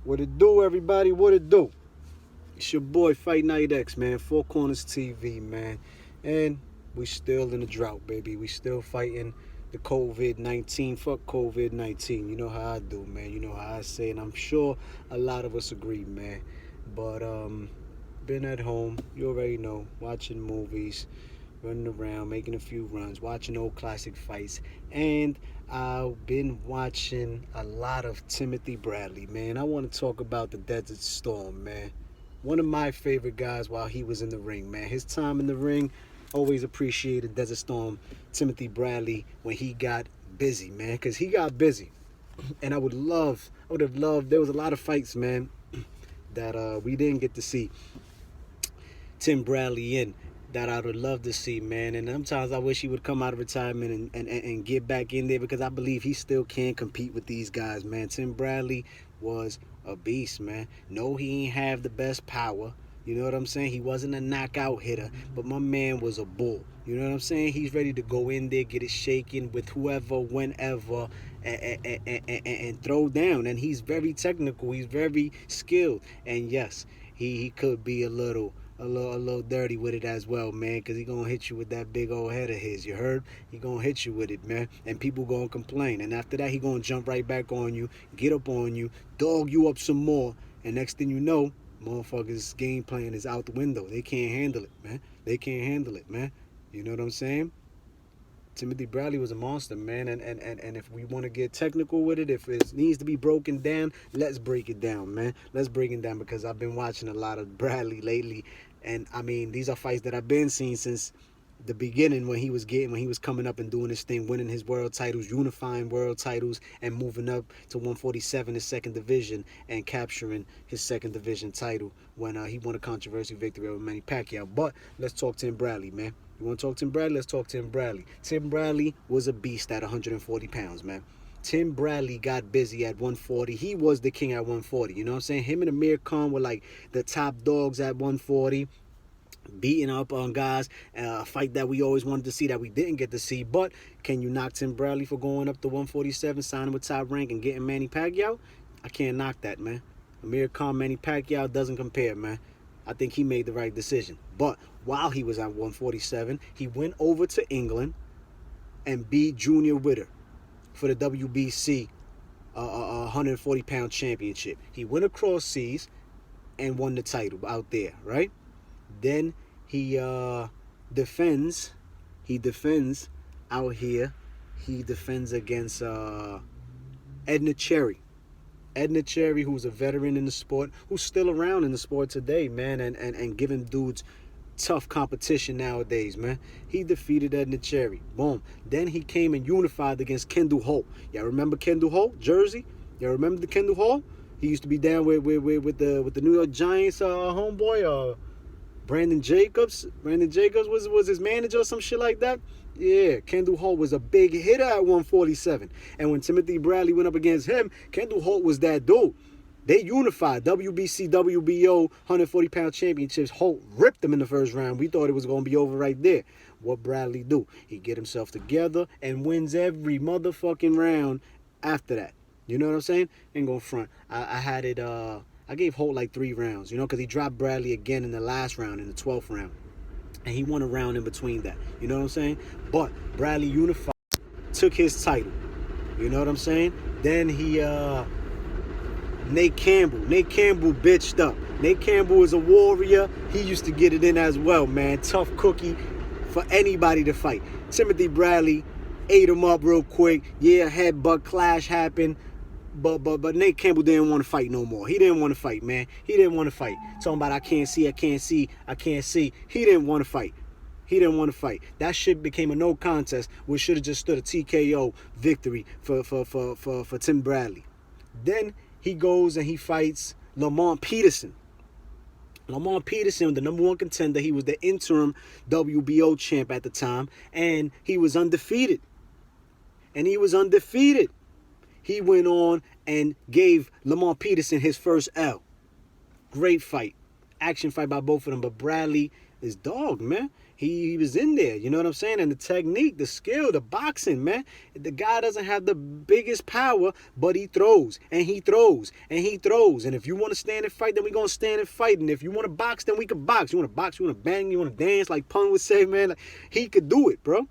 What it do, everybody? What it do? It's your boy Fight Night X, man. Four Corners TV, man. And we still in the drought, baby. We still fighting the COVID-19. Fuck COVID-19. You know how I do, man. You know how I say, and I'm sure a lot of us agree, man. But been at home. You already know, watching movies, running around, making a few runs, watching old classic fights, and I've been watching a lot of Timothy Bradley, man. I want to talk about the Desert Storm, man. One of my favorite guys while he was in the ring, man. His time in the ring, always appreciated Desert Storm, Timothy Bradley, when he got busy, man, because he got busy. And I would have loved, there was a lot of fights, man, that we didn't get to see Tim Bradley in that I would love to see, man. And sometimes I wish he would come out of retirement and get back in there because I believe he still can compete with these guys, man. Tim Bradley was a beast, man. No, he ain't have the best power. You know what I'm saying? He wasn't a knockout hitter, but my man was a bull. You know what I'm saying? He's ready to go in there, get it shaken with whoever, whenever, and throw down. And he's very technical. He's very skilled. And yes, he could be a little dirty with it as well, man, because he gonna hit you with that big old head of his. You heard? He gonna hit you with it, man, and people gonna complain. And after that, he gonna jump right back on you, get up on you, dog you up some more, and next thing you know, motherfuckers' game plan is out the window. They can't handle it, man. They can't handle it, man. You know what I'm saying? Timothy Bradley was a monster, man, and if we want to get technical with it, if it needs to be broken down, let's break it down, man. Let's break it down because I've been watching a lot of Bradley lately, and I mean these are fights that I've been seeing since the beginning when he was coming up and doing his thing, winning his world titles, unifying world titles, and moving up to 147, his second division, and capturing his second division title when he won a controversial victory over Manny Pacquiao. But let's talk Tim Bradley, man. You want to talk Tim Bradley? Let's talk Tim Bradley. Tim Bradley was a beast at 140 pounds, man. Tim Bradley got busy at 140. He was the king at 140. You know what I'm saying? Him and Amir Khan were like the top dogs at 140, beating up on guys. A fight that we always wanted to see that we didn't get to see. But can you knock Tim Bradley for going up to 147, signing with Top Rank, and getting Manny Pacquiao? I can't knock that, man. Amir Khan, Manny Pacquiao doesn't compare, man. I think he made the right decision. But while he was at 147, he went over to England and beat Junior Witter for the WBC 140-pound championship. He went across seas and won the title out there, right? Then he defends. He defends out here. He defends against Edna Cherry. Edna Cherry, who's a veteran in the sport, who's still around in the sport today, man, and giving dudes tough competition nowadays, man. He defeated Edna Cherry. Boom. Then he came and unified against Kendall Holt. Y'all remember Kendall Holt, Jersey? Y'all remember the Kendall Holt? He used to be down with the New York Giants homeboy, Brandon Jacobs. Brandon Jacobs was his manager or some shit like that. Yeah, Kendall Holt was a big hitter at 147. And when Timothy Bradley went up against him, Kendall Holt was that dude. They unified WBC, WBO, 140-pound championships. Holt ripped him in the first round. We thought it was going to be over right there. What Bradley do? He get himself together and wins every motherfucking round after that. You know what I'm saying? Ain't going to front. I had it, I gave Holt like 3 rounds, you know, because he dropped Bradley again in the last round, in the 12th round. And he won a round in between that. You know what I'm saying? But Bradley unified, took his title. You know what I'm saying? Then he, Nate Campbell bitched up. Nate Campbell is a warrior. He used to get it in as well, man. Tough cookie for anybody to fight. Timothy Bradley ate him up real quick. Yeah, headbutt clash happened. But Nate Campbell didn't want to fight no more. He didn't want to fight, man. He didn't want to fight. Talking about I can't see. He didn't want to fight. He didn't want to fight. That shit became a no contest, which should have just stood a TKO victory for Tim Bradley. Then he goes and he fights Lamont Peterson. Lamont Peterson, the number 1 contender, he was the interim WBO champ at the time, and he was undefeated. He went on and gave Lamont Peterson his first L. Great fight. Action fight by both of them. But Bradley is dog, man. he was in there. You know what I'm saying? And the technique, the skill, the boxing, man. The guy doesn't have the biggest power, but he throws and he throws and he throws. And if you want to stand and fight, then we gonna stand and fight. And if you want to box, then we can box. You want to box, you want to bang, you want to dance, like Pun would say, man. Like, he could do it, bro.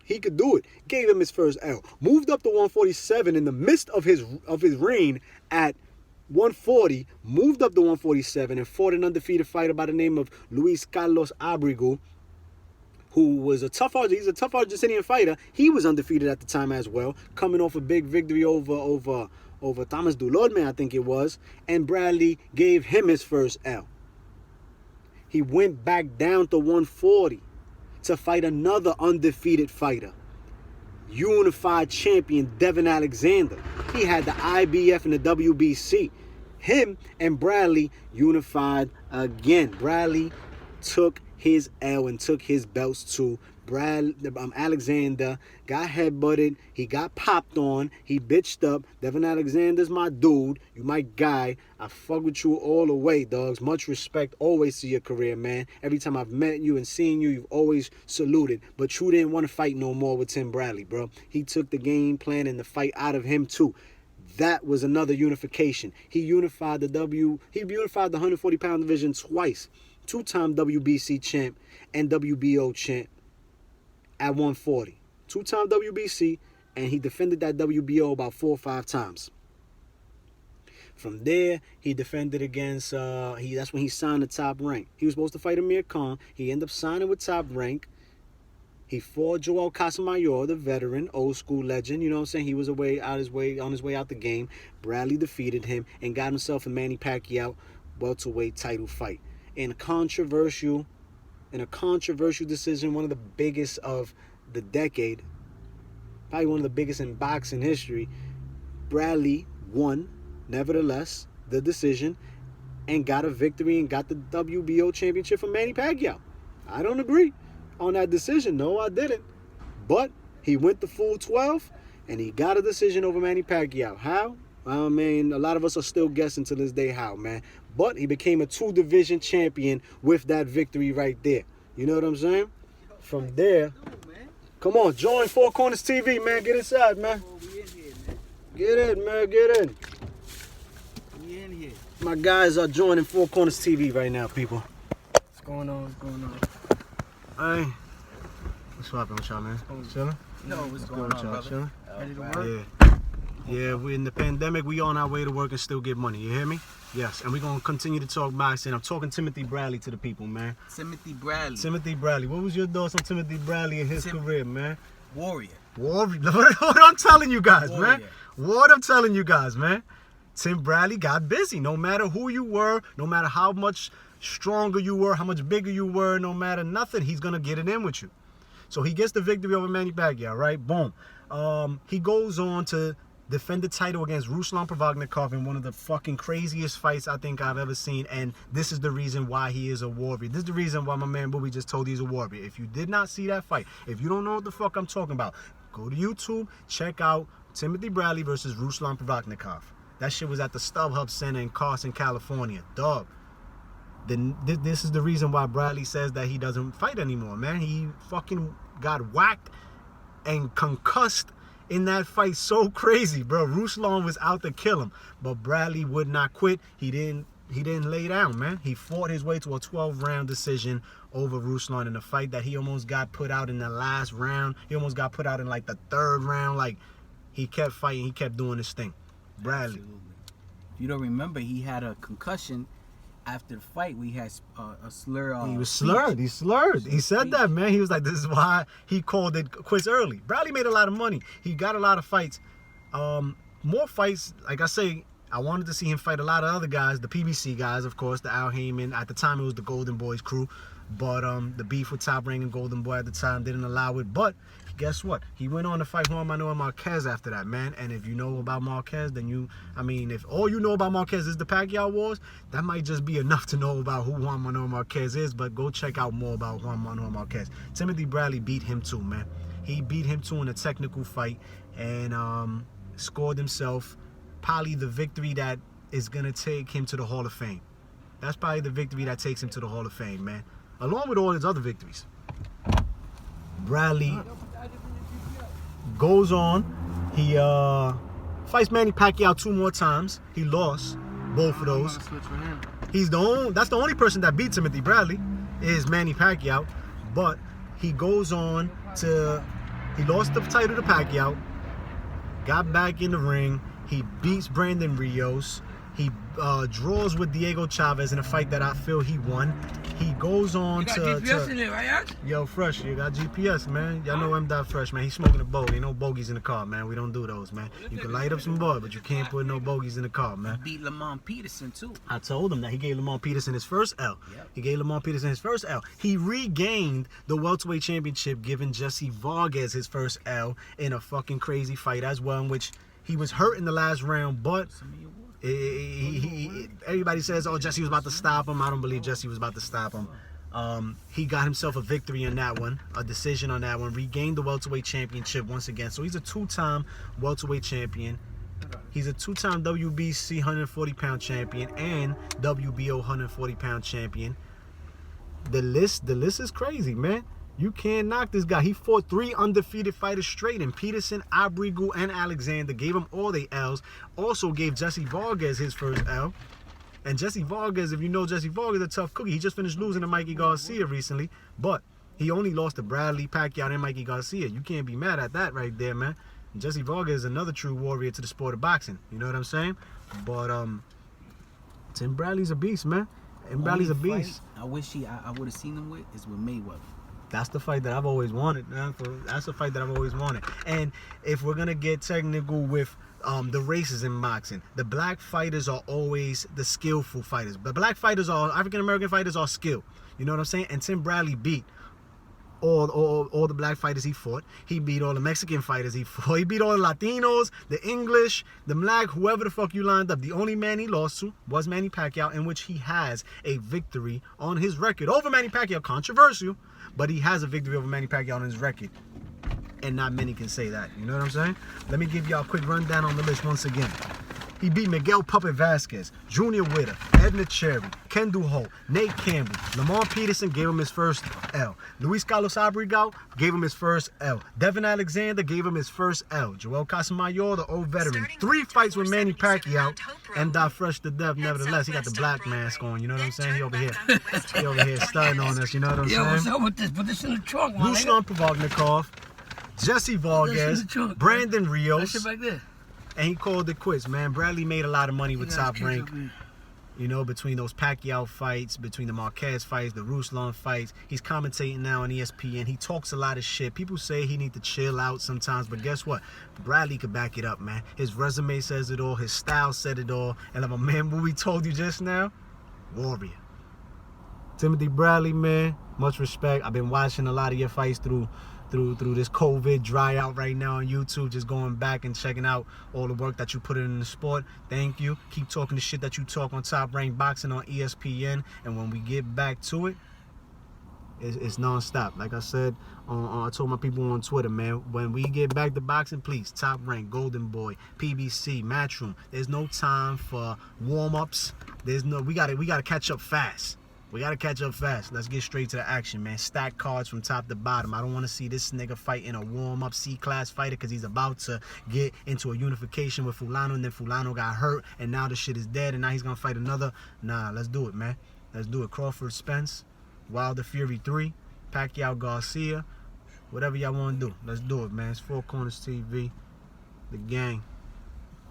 He could do it. Gave him his first L. Moved up to 147 in the midst of his reign at 140. Moved up to 147 and fought an undefeated fighter by the name of Luis Carlos Abregu, who was a tough Argentinian fighter. He was undefeated at the time as well, coming off a big victory over Thomas Dulordme, I think it was. And Bradley gave him his first L. He went back down to 140 to fight another undefeated fighter, unified champion Devin Alexander. He had the IBF and the WBC. Him and Bradley unified again. Bradley took his L and took his belts too. Alexander got headbutted. He got popped on. He bitched up. Devin Alexander's my dude. You my guy. I fuck with you all the way, dogs. Much respect always to your career, man. Every time I've met you and seen you, you've always saluted. But you didn't want to fight no more with Tim Bradley, bro. He took the game plan and the fight out of him too. That was another unification. He unified the 140-pound division twice. Two-time WBC champ and WBO champ at 140. Two-time WBC, and he defended that WBO about 4 or 5 times. From there, he defended against, that's when he signed the Top Rank. He was supposed to fight Amir Khan. He ended up signing with Top Rank. He fought Joel Casamayor, the veteran, old school legend. You know what I'm saying? He was on his way out the game. Bradley defeated him and got himself a Manny Pacquiao welterweight title fight. In a controversial decision, one of the biggest of the decade, probably one of the biggest in boxing history, Bradley won, nevertheless, the decision and got a victory and got the WBO championship from Manny Pacquiao. I don't agree on that decision. No, I didn't. But he went the full 12 and he got a decision over Manny Pacquiao. How? I mean, a lot of us are still guessing to this day how, man. But he became a 2-division champion with that victory right there. You know what I'm saying? From there, come on, join Four Corners TV, man. Get inside, man. Get in, man. Get in. We in here. My guys are joining Four Corners TV right now, people. What's going on? What's going on? Hey. What's poppin' with y'all, man? Chilling? No, what's going on, brother? Chilling? Ready to work? Yeah. Yeah, we in the pandemic, we on our way to work and still get money. You hear me? Yes, and we're going to continue to talk boxing. I'm talking Timothy Bradley to the people, man. Timothy Bradley. Timothy Bradley. What was your thoughts on Timothy Bradley and his career, man? Warrior. Warrior. What I'm telling you guys, Warrior. man. What I'm telling you guys, man. Tim Bradley got busy. No matter who you were, no matter how much stronger you were, how much bigger you were, no matter nothing, he's going to get it in with you. So he gets the victory over Manny Pacquiao, right? Boom. He goes on to defend the title against Ruslan Provodnikov in one of the fucking craziest fights I think I've ever seen. And this is the reason why he is a warrior. This is the reason why my man Booby just told he's a warrior. If you did not see that fight, if you don't know what the fuck I'm talking about, go to YouTube, check out Timothy Bradley versus Ruslan Provodnikov. That shit was at the StubHub Center in Carson, California. Dog. Then this is the reason why Bradley says that he doesn't fight anymore, man. He fucking got whacked and concussed in that fight so crazy, bro. Ruslan was out to kill him, but Bradley would not quit. He didn't lay down, man. He fought his way to a 12-round decision over Ruslan in a fight that he almost got put out in the last round. He almost got put out in like the 3rd round. Like, he kept fighting. He kept doing his thing. Bradley. Absolutely. You don't remember he had a concussion after the fight. We had a slur. He was slurred. He slurred. He said that, man. He was like, this is why he called it quits early. Bradley made a lot of money. He got a lot of fights. More fights. Like I say, I wanted to see him fight a lot of other guys. The PBC guys, of course. The Al Heyman. At the time, it was the Golden Boys crew. But the beef with Top Rank and Golden Boy at the time didn't allow it. But guess what? He went on to fight Juan Manuel Marquez after that, man. And if you know about Marquez, then if all you know about Marquez is the Pacquiao Wars, that might just be enough to know about who Juan Manuel Marquez is. But go check out more about Juan Manuel Marquez. Timothy Bradley beat him too, man. He beat him too in a technical fight and scored himself probably the victory that is going to take him to the Hall of Fame. That's probably the victory that takes him to the Hall of Fame, man. Along with all his other victories. Bradley goes on. He fights Manny Pacquiao 2 more times. He lost both of those. That's the only person that beat Timothy Bradley is Manny Pacquiao. But he goes on to, he lost the title to Pacquiao, got back in the ring. He beats Brandon Rios. He draws with Diego Chavez in a fight that I feel he won. He goes on you got GPS in it, right? Yo, Fresh, you got GPS, man. Y'all know M. Fresh, man. He's smoking a bowl. Ain't no bogeys in the car, man. We don't do those, man. You can light up some bud, but you can't put no bogeys in the car, man. Beat Lamont Peterson too. I told him that he gave Lamont Peterson his first L. Yep. He gave Lamont Peterson his first L. He regained the welterweight championship, giving Jesse Vargas his first L in a fucking crazy fight as well, in which he was hurt in the last round, but everybody says, oh, Jesse was about to stop him. I don't believe Jesse was about to stop him. He got himself a victory in that one, a decision on that one, regained the welterweight championship once again. So he's a 2-time welterweight champion. He's a 2-time WBC 140-pound champion and WBO 140-pound champion. The list is crazy, man. You can't knock this guy. He fought 3 undefeated fighters straight, and Peterson, Abrigo, and Alexander gave him all their L's. Also gave Jesse Vargas his first L. And Jesse Vargas, if you know Jesse Vargas, a tough cookie. He just finished losing to Mikey Garcia recently, but he only lost to Bradley, Pacquiao, and Mikey Garcia. You can't be mad at that right there, man. And Jesse Vargas is another true warrior to the sport of boxing. You know what I'm saying? But Tim Bradley's a beast, man. And Bradley's a beast. I wish I would have seen him with is with Mayweather. That's the fight that I've always wanted, man. That's the fight that I've always wanted. And if we're gonna get technical with the races in boxing, the black fighters are always the skillful fighters. The black fighters are African American fighters are skilled. You know what I'm saying? And Tim Bradley beat all the black fighters he fought. He beat all the Mexican fighters he fought. He beat all the Latinos, the English, the black, whoever the fuck you lined up. The only man he lost to was Manny Pacquiao, in which he has a victory on his record over Manny Pacquiao. Controversial, but he has a victory over Manny Pacquiao on his record. And not many can say that. You know what I'm saying? Let me give y'all a quick rundown on the list once again. He beat Miguel Puppet Vasquez, Junior Witter, Edna Cherry, Kendall Holt, Nate Campbell. Lamont Peterson gave him his first L. Luis Carlos Abrigao gave him his first L. Devin Alexander gave him his first L. Joel Casamayor, the old veteran. 3 fights with Manny Pacquiao and died fresh to death. Nevertheless, he got the black mask on. You know what I'm saying? He over here stunning on us. You know what I'm saying? Yo, what's up with this? Put this in the trunk, man. Ruslan Provodnikov, Jesse Vargas, Brandon Rios. That shit back there. And he called it quits, man. Bradley made a lot of money with Top Rank. You know, between those Pacquiao fights, between the Marquez fights, the Ruslan fights. He's commentating now on ESPN. He talks a lot of shit. People say he need to chill out sometimes, but guess what? Bradley could back it up, man. His resume says it all. His style said it all. And like my man, what we told you just now, warrior. Timothy Bradley, man, much respect. I've been watching a lot of your fights through this COVID dry out right now on YouTube, just going back and checking out all the work that you put in the sport. Thank you. Keep talking the shit that you talk on Top Rank Boxing on ESPN. And when we get back to it, it's non-stop. Like I said, I told my people on Twitter, man, when we get back to boxing, please, Top Rank, Golden Boy, PBC, Matchroom. There's no time for warm-ups. We gotta catch up fast. We got to catch up fast. Let's get straight to the action, man. Stack cards from top to bottom. I don't want to see this nigga fight in a warm-up C-class fighter because he's about to get into a unification with Fulano, and then Fulano got hurt, and now the shit is dead, and now he's going to fight another. Nah, let's do it, man. Let's do it. Crawford Spence, Wilder Fury 3, Pacquiao Garcia, whatever y'all want to do. Let's do it, man. It's Four Corners TV, the gang.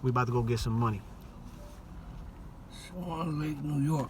We about to go get some money. Swan Lake, New York.